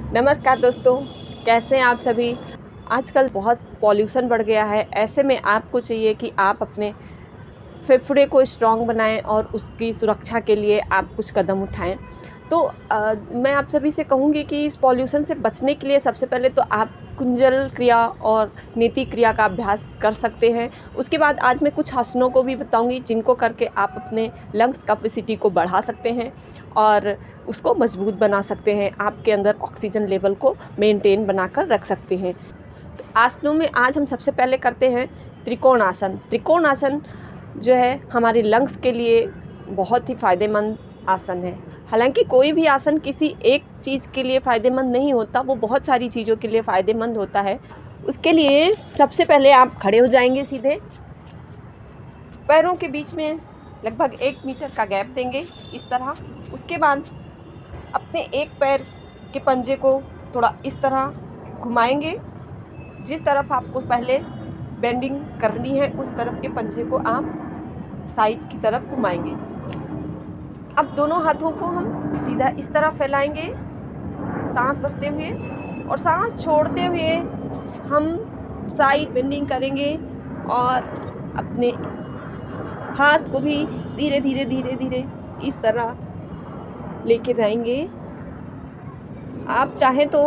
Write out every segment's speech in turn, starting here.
नमस्कार दोस्तों, कैसे हैं आप सभी। आजकल बहुत पॉल्यूशन बढ़ गया है। ऐसे में आपको चाहिए कि आप अपने फेफड़े को स्ट्रॉन्ग बनाएं और उसकी सुरक्षा के लिए आप कुछ कदम उठाएं। तो मैं आप सभी से कहूँगी कि इस पॉल्यूशन से बचने के लिए सबसे पहले तो आप कुंजल क्रिया और नीति क्रिया का अभ्यास कर सकते हैं। उसके बाद आज मैं कुछ आसनों को भी बताऊंगी जिनको करके आप अपने लंग्स कैपेसिटी को बढ़ा सकते हैं और उसको मजबूत बना सकते हैं। आपके अंदर ऑक्सीजन लेवल को मेंटेन बनाकर रख सकते हैं। तो आसनों में आज हम सबसे पहले करते हैं त्रिकोण आसन। त्रिकोण आसन जो है हमारे लंग्स के लिए बहुत ही फ़ायदेमंद आसन है। हालांकि कोई भी आसन किसी एक चीज़ के लिए फ़ायदेमंद नहीं होता, वो बहुत सारी चीज़ों के लिए फ़ायदेमंद होता है। उसके लिए सबसे पहले आप खड़े हो जाएंगे सीधे, पैरों के बीच में लगभग 1 मीटर का गैप देंगे इस तरह। उसके बाद अपने एक पैर के पंजे को थोड़ा इस तरह घुमाएंगे। जिस तरफ आपको पहले बेंडिंग करनी है उस तरफ के पंजे को आप साइड की तरफ घुमाएंगे। अब दोनों हाथों को हम सीधा इस तरह फैलाएंगे सांस भरते हुए, और सांस छोड़ते हुए हम साइड बेंडिंग करेंगे और अपने हाथ को भी धीरे धीरे धीरे धीरे इस तरह लेके जाएंगे। आप चाहें तो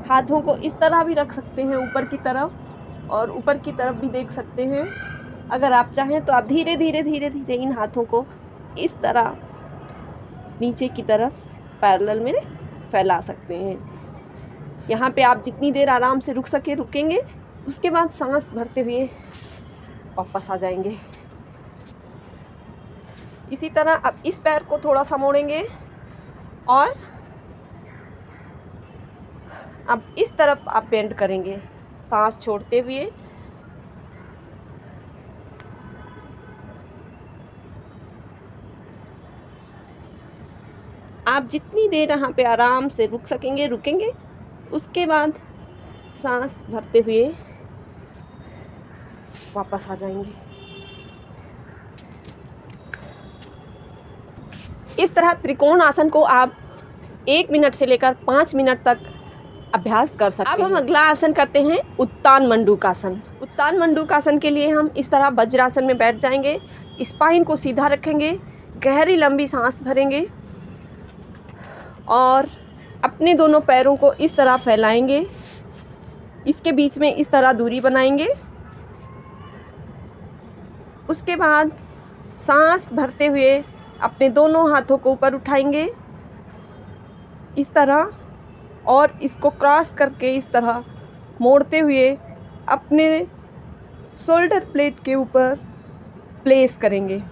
हाथों को इस तरह भी रख सकते हैं ऊपर की तरफ, और ऊपर की तरफ भी देख सकते हैं। अगर आप चाहें तो आप धीरे धीरे धीरे धीरे इन हाथों को इस तरह नीचे की तरफ पैरेलल में फैला सकते हैं। यहाँ पे आप जितनी देर आराम से रुक सके रुकेंगे। उसके बाद सांस भरते हुए वापस आ जाएंगे। इसी तरह अब इस पैर को थोड़ा सा मोड़ेंगे और अब इस तरफ आप बेंड करेंगे सांस छोड़ते हुए। आप जितनी देर यहाँ पे आराम से रुक सकेंगे रुकेंगे। उसके बाद सांस भरते हुए वापस आ जाएंगे। इस तरह त्रिकोण आसन को आप 1 मिनट से लेकर 5 मिनट तक अभ्यास कर सकते हैं। अब हम अगला आसन करते हैं उत्तान मंडूकासन। उत्तान मंडूकासन के लिए हम इस तरह वज्रासन में बैठ जाएंगे, स्पाइन को सीधा रखेंगे, गहरी लंबी सांस भरेंगे और अपने दोनों पैरों को इस तरह फैलाएंगे। इसके बीच में इस तरह दूरी बनाएंगे। उसके बाद सांस भरते हुए अपने दोनों हाथों को ऊपर उठाएंगे इस तरह, और इसको क्रॉस करके इस तरह मोड़ते हुए अपने शोल्डर प्लेट के ऊपर प्लेस करेंगे।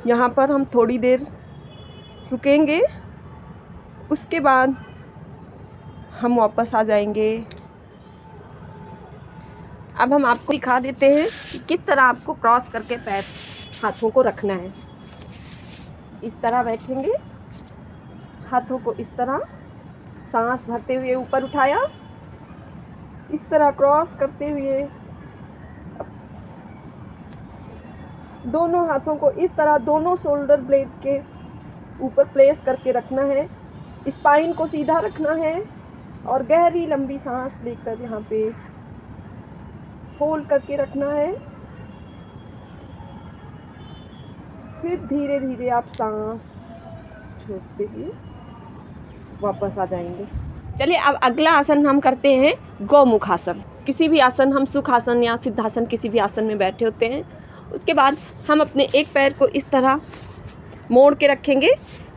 यहाँ पर हम थोड़ी देर रुकेंगे। उसके बाद हम वापस आ जाएंगे। अब हम आपको दिखा देते हैं कि किस तरह आपको क्रॉस करके पैर हाथों को रखना है। इस तरह बैठेंगे, हाथों को इस तरह सांस भरते हुए ऊपर उठाया, इस तरह क्रॉस करते हुए दोनों हाथों को इस तरह दोनों शोल्डर ब्लेड के ऊपर प्लेस करके रखना है। स्पाइन को सीधा रखना है और गहरी लंबी सांस लेकर यहाँ पे होल्ड करके रखना है। फिर धीरे धीरे आप सांस छोड़ते हुए वापस आ जाएंगे। चलिए अब अगला आसन हम करते हैं गौमुख आसन। किसी भी आसन, हम सुखासन या सिद्धासन किसी भी आसन में बैठे होते हैं। उसके बाद हम अपने एक पैर को इस तरह मोड़ के रखेंगे।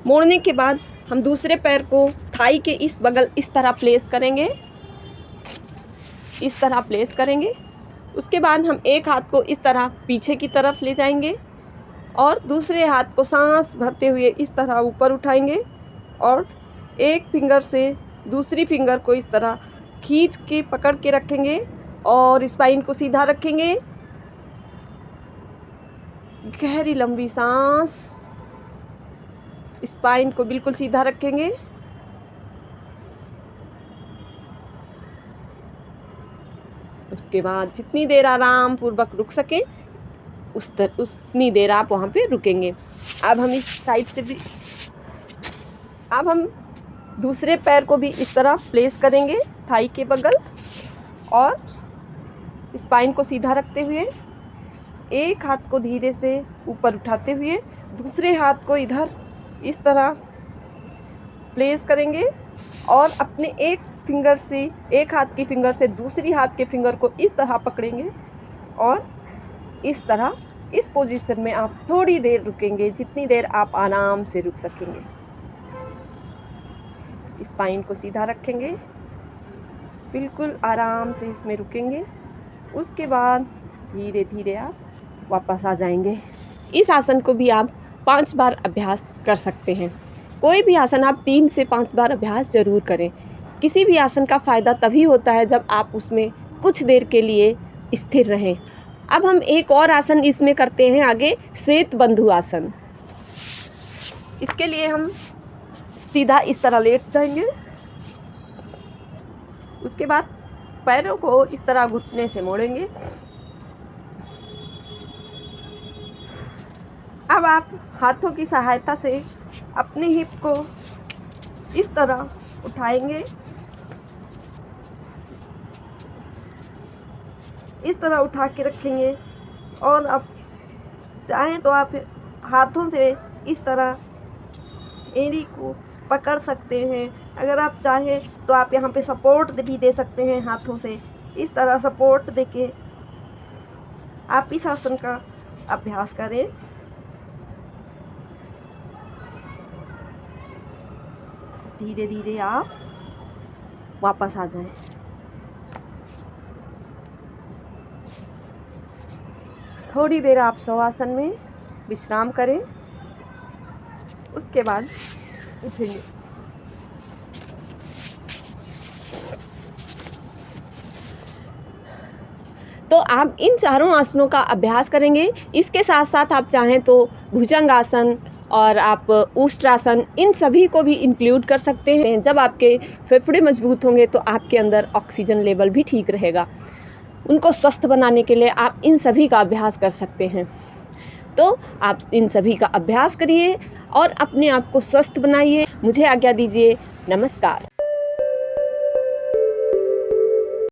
मोड़ने के बाद हम दूसरे पैर को थाई के इस बगल इस तरह प्लेस करेंगे, इस तरह प्लेस करेंगे। उसके बाद हम एक हाथ को इस तरह पीछे की तरफ ले जाएंगे और दूसरे हाथ को सांस भरते हुए इस तरह ऊपर उठाएंगे और एक फिंगर से दूसरी फिंगर को इस तरह खींच के पकड़ के रखेंगे और स्पाइन को सीधा रखेंगे। गहरी लंबी सांस, स्पाइन को बिल्कुल सीधा रखेंगे। उसके बाद जितनी देर आराम पूर्वक रुक सके उतनी देर आप वहाँ पे रुकेंगे। अब हम इस साइड से भी, अब हम दूसरे पैर को भी इस तरह प्लेस करेंगे थाई के बगल, और स्पाइन को सीधा रखते हुए एक हाथ को धीरे से ऊपर उठाते हुए दूसरे हाथ को इधर इस तरह प्लेस करेंगे, और अपने एक फिंगर से, एक हाथ की फिंगर से दूसरी हाथ के फिंगर को इस तरह पकड़ेंगे, और इस तरह इस पोजीशन में आप थोड़ी देर रुकेंगे, जितनी देर आप आराम से रुक सकेंगे। स्पाइन को सीधा रखेंगे, बिल्कुल आराम से इसमें रुकेंगे। उसके बाद धीरे धीरे आप वापस आ जाएंगे। इस आसन को भी आप 5 बार अभ्यास कर सकते हैं। कोई भी आसन आप 3 से 5 बार अभ्यास ज़रूर करें। किसी भी आसन का फ़ायदा तभी होता है जब आप उसमें कुछ देर के लिए स्थिर रहें। अब हम एक और आसन इसमें करते हैं आगे, श्वेत बंधु आसन। इसके लिए हम सीधा इस तरह लेट जाएंगे। उसके बाद पैरों को इस तरह घुटने से मोड़ेंगे। अब आप हाथों की सहायता से अपने हिप को इस तरह उठाएंगे, इस तरह उठा के रखेंगे, और अब चाहें तो आप हाथों से इस तरह एड़ी को पकड़ सकते हैं। अगर आप चाहें तो आप यहाँ पे सपोर्ट भी दे सकते हैं हाथों से। इस तरह सपोर्ट देके आप इस आसन का अभ्यास करें। धीरे धीरे आप वापस आ जाएं। थोड़ी देर आप शवासन में विश्राम करें, उसके बाद उठेंगे। तो आप इन चारों आसनों का अभ्यास करेंगे। इसके साथ साथ आप चाहें तो भुजंगासन और आप उष्ट्रासन, इन सभी को भी इंक्लूड कर सकते हैं। जब आपके फेफड़े मजबूत होंगे तो आपके अंदर ऑक्सीजन लेवल भी ठीक रहेगा। उनको स्वस्थ बनाने के लिए आप इन सभी का अभ्यास कर सकते हैं। तो आप इन सभी का अभ्यास करिए और अपने आप को स्वस्थ बनाइए। मुझे आज्ञा दीजिए। नमस्कार।